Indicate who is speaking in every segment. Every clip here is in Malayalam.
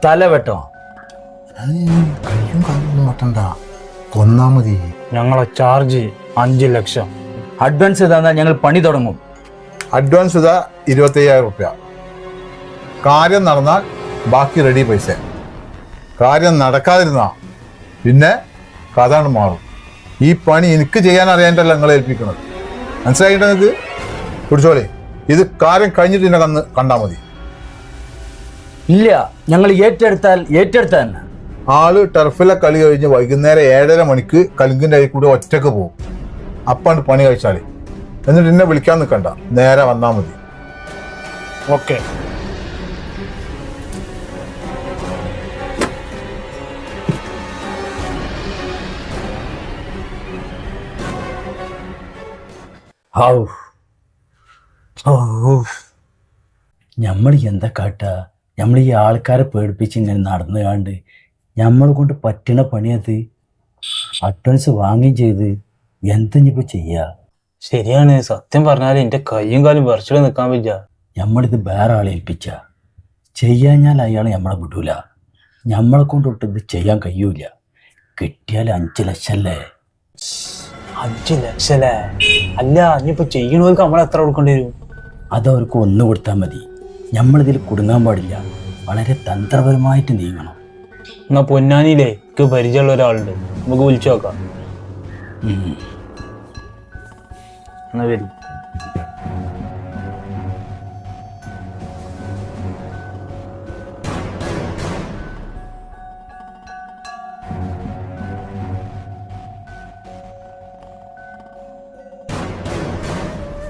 Speaker 1: തല വെട്ടോ.
Speaker 2: കയ്യും കാലൊന്നും വെട്ടണ്ട, കൊന്നാ മതി.
Speaker 3: ഞങ്ങളെ ചാർജ് 5 ലക്ഷം.
Speaker 1: അഡ്വാൻസ് തന്നാൽ ഞങ്ങൾ പണി തുടങ്ങും.
Speaker 2: അഡ്വാൻസ് ഇതാ 25,000 റുപ്യ. കാര്യം നടന്നാൽ ബാക്കി റെഡി പൈസ. കാര്യം നടക്കാതിരുന്നാ പിന്നെ കഥ മാറും. ഈ പണി എനിക്ക് ചെയ്യാൻ അറിയാണ്ടല്ല നിങ്ങളെ ഏൽപ്പിക്കുന്നത്. മനസ്സിലായിട്ട് നിങ്ങൾക്ക് പിടിച്ചോളി. ഇത് കാര്യം കഴിഞ്ഞിട്ട് എന്നെ കണ്ടാൽ മതി.
Speaker 1: ഇല്ല, ഞങ്ങൾ ഏറ്റെടുത്ത തന്നെ.
Speaker 2: ആള് ടർഫിലെ കളി കഴിഞ്ഞ് വൈകുന്നേരം 7:30 മണിക്ക് കലുങ്കിൻ്റെ കൈ കൂടി ഒറ്റക്ക് പോകും. അപ്പാണ്ട് പണി കഴിച്ചാളി. എന്നിട്ട് എന്നെ വിളിക്കാൻ നിൽക്കണ്ട, നേരെ വന്നാൽ മതി.
Speaker 3: ഓക്കെ.
Speaker 1: നമ്മൾ എന്താ കാട്ടാ? നമ്മൾ ഈ ആൾക്കാരെ പേടിപ്പിച്ച് ഇങ്ങനെ നടന്നു കാണ്ട് നമ്മളെ കൊണ്ട് പറ്റണ പണിയത്. അഡ്വാൻസ് വാങ്ങുകയും ചെയ്ത് എന്തെങ്കിലും ചെയ്യാ?
Speaker 3: ശരിയാണ്. സത്യം പറഞ്ഞാൽ എന്റെ കയ്യും കാലും വിറച്ചിട്ട് നിൽക്കാൻ പറ്റില്ല.
Speaker 1: നമ്മളിത് വേറെ ആളെ ഏൽപ്പിച്ച ചെയ്യാഞ്ഞാൽ അയാൾ നമ്മളെ വിടൂല. നമ്മളെ കൊണ്ടൊട്ട് ഇത് ചെയ്യാൻ കഴിയൂല. കിട്ടിയാൽ 5 ലക്ഷം അല്ലേ?
Speaker 3: 5 ലക്ഷം അല്ലേ? അല്ല, ഇനിയിപ്പോ ചെയ്യണവർക്ക് നമ്മൾ എത്ര കൊടുക്കേണ്ടി വരും?
Speaker 1: അതവർക്ക് 1 കൊടുത്താൽ മതി. നമ്മളിതിൽ കുടുങ്ങാൻ പാടില്ല. വളരെ തന്ത്രപരമായിട്ട് നീങ്ങണം.
Speaker 3: എന്നാ പൊന്നാനിയിലേ എനിക്ക് പരിചയമുള്ള ഒരാളുണ്ട്, നമുക്ക് വിളിച്ചു നോക്കാം. എന്നാ വരും.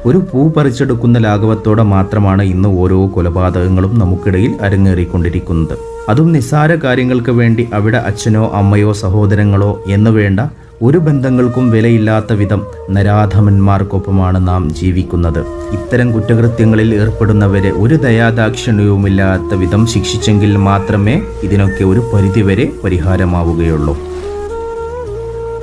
Speaker 4: ഒരു പൂ പറിച്ചെടുക്കുന്ന ലാഘവത്തോടെ മാത്രമാണ് ഇന്ന് ഓരോ കൊലപാതകങ്ങളും നമുക്കിടയിൽ അരങ്ങേറിക്കൊണ്ടിരിക്കുന്നത്. അതും നിസ്സാര കാര്യങ്ങൾക്ക് വേണ്ടി അവിടെ അച്ഛനോ അമ്മയോ സഹോദരങ്ങളോ എന്ന് വേണ്ട ഒരു ബന്ധങ്ങൾക്കും വിലയില്ലാത്ത വിധം നരാധമന്മാർക്കൊപ്പമാണ് നാം ജീവിക്കുന്നത്. ഇത്തരം കുറ്റകൃത്യങ്ങളിൽ ഏർപ്പെടുന്നവരെ ഒരു ദയാദാക്ഷിണ്യവുമില്ലാത്ത വിധം ശിക്ഷിച്ചെങ്കിൽ മാത്രമേ ഇതിനൊക്കെ ഒരു പരിധിവരെ പരിഹാരമാവുകയുള്ളൂ.